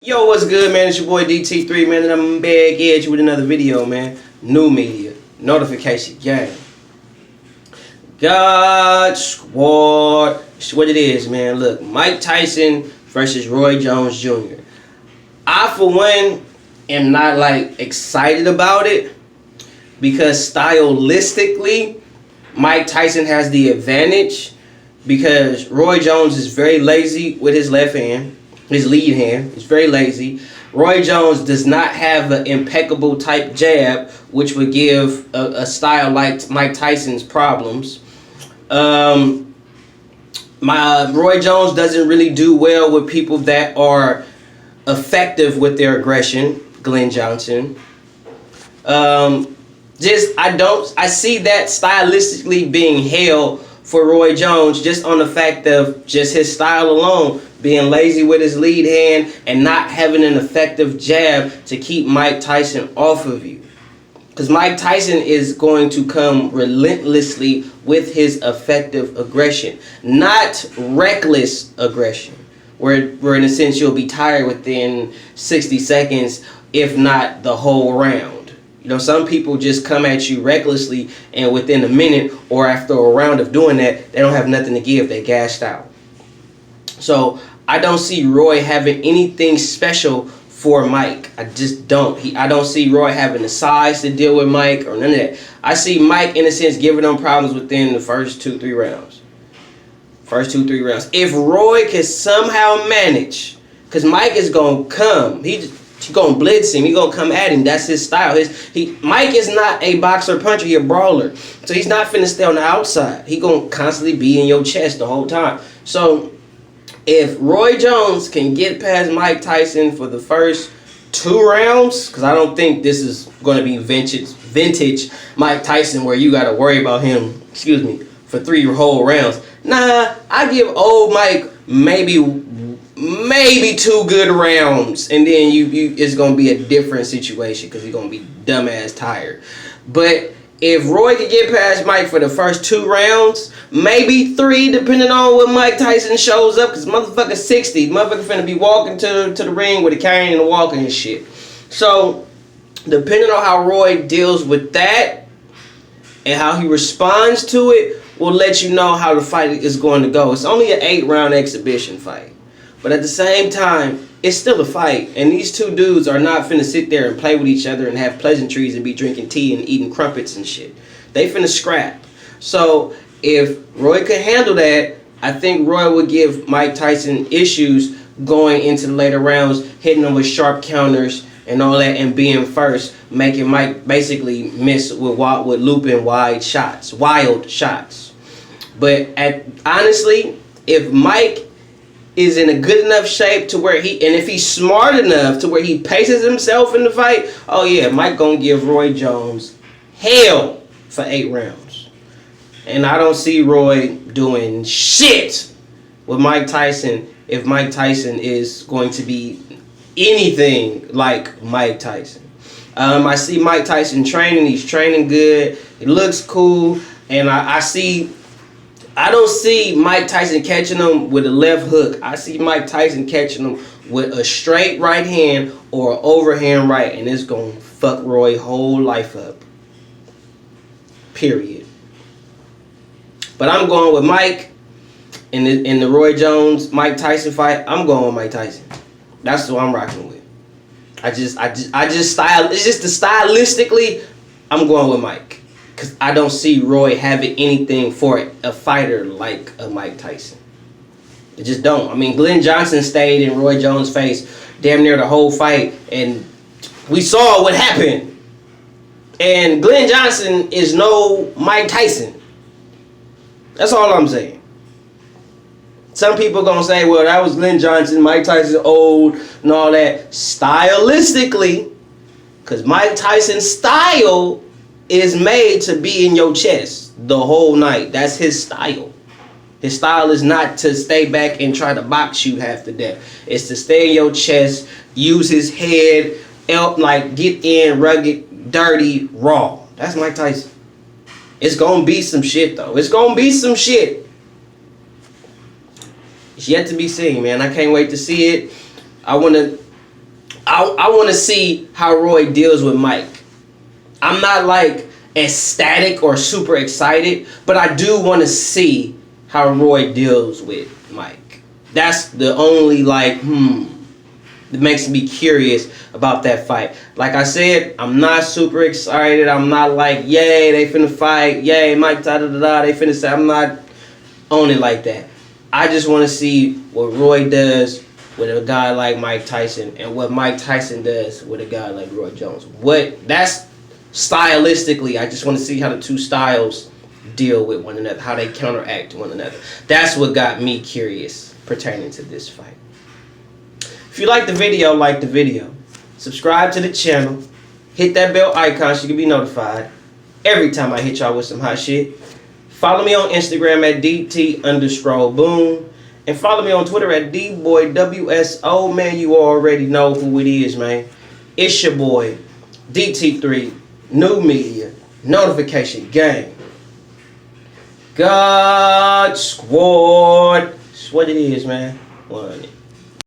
Yo, what's good, man? It's your boy DT3, man, and I'm back at you with another video, man. New media, notification gang, God Squad. What it is, man. Look, Mike Tyson versus Roy Jones Jr. I, for one, am not excited about it because stylistically, Mike Tyson has the advantage because Roy Jones is very lazy with his left hand. His lead hand is very lazy. Roy Jones does not have an impeccable type jab, which would give a style like Mike Tyson's problems. Roy Jones doesn't really do well with people that are effective with their aggression. Glenn Johnson. I see that stylistically being held for Roy Jones just on the fact of just his style alone, being lazy with his lead hand and not having an effective jab to keep Mike Tyson off of you. Because Mike Tyson is going to come relentlessly with his effective aggression, not reckless aggression, where in a sense you'll be tired within 60 seconds, if not the whole round. You know, some people just come at you recklessly and within a minute or after a round of doing that, they don't have nothing to give. They gassed out. So I don't see Roy having anything special for Mike. I just don't. I don't see Roy having the size to deal with Mike or none of that. I see Mike, in a sense, giving them problems within the first 2-3 rounds. If Roy can somehow manage, because Mike is going to come. He's going to blitz him. He's going to come at him. That's his style. Mike is not a boxer puncher. He's a brawler. So he's not finna stay on the outside. He's going to constantly be in your chest the whole time. So if Roy Jones can get past Mike Tyson for the first 2 rounds, because I don't think this is going to be vintage Mike Tyson where you got to worry about him, for 3 whole rounds. Nah, I give old Mike maybe 2 good rounds, and then it's gonna be a different situation because he's gonna be dumbass tired. But if Roy could get past Mike for the first 2 rounds, maybe 3, depending on when Mike Tyson shows up, because motherfucker's 60, motherfucker finna be walking to the ring with a cane and a walker and shit. So depending on how Roy deals with that and how he responds to it will let you know how the fight is going to go. It's only an 8-round exhibition fight. But at the same time, it's still a fight. And these 2 dudes are not finna sit there and play with each other and have pleasantries and be drinking tea and eating crumpets and shit. They finna scrap. So if Roy could handle that, I think Roy would give Mike Tyson issues going into the later rounds, hitting him with sharp counters and all that, and being first, making Mike basically miss with looping wild shots. But honestly, if Mike is in a good enough shape to where if he's smart enough to where he paces himself in the fight, oh yeah, Mike gonna give Roy Jones hell for 8 rounds. And I don't see Roy doing shit with Mike Tyson if Mike Tyson is going to be anything like Mike Tyson. I see Mike Tyson training. He's training good. It looks cool. And I don't see Mike Tyson catching him with a left hook. I see Mike Tyson catching him with a straight right hand or an overhand right, and it's going to fuck Roy's whole life up. Period. But I'm going with Mike in the Roy Jones Mike Tyson fight. I'm going with Mike Tyson. That's who I'm rocking with. Stylistically, I'm going with Mike. Because I don't see Roy having anything for a fighter like a Mike Tyson. I just don't. I mean, Glenn Johnson stayed in Roy Jones' face damn near the whole fight, and we saw what happened. And Glenn Johnson is no Mike Tyson. That's all I'm saying. Some people gonna say, well, that was Glenn Johnson, Mike Tyson's old and all that. Stylistically, because Mike Tyson's style is made to be in your chest the whole night. That's his style. His style is not to stay back and try to box you half to death. It's to stay in your chest, use his head, get in, rugged, dirty, raw. That's Mike Tyson. It's gonna be some shit though. It's gonna be some shit. It's yet to be seen, man. I can't wait to see it. I want to I want to see how Roy deals with Mike. I'm not like ecstatic or super excited, but I do want to see how Roy deals with Mike. That's the only like that makes me curious about that fight. Like I said, I'm not super excited. I'm not like, yay, they finna fight. Yay, Mike, da-da-da-da, they finna say. I'm not on it like that. I just want to see what Roy does with a guy like Mike Tyson and what Mike Tyson does with a guy like Roy Jones. That's stylistically, I just want to see how the two styles deal with one another, how they counteract one another. That's what got me curious pertaining to this fight. If you like the video, subscribe to the channel, hit that bell icon so you can be notified every time I hit y'all with some hot shit. Follow me on Instagram at DT_boom. And follow me on Twitter at DBoyWSO. Man, you already know who it is, man. It's your boy, DT3, New Media, Notification Gang. God Squad. That's what it is, man. 100.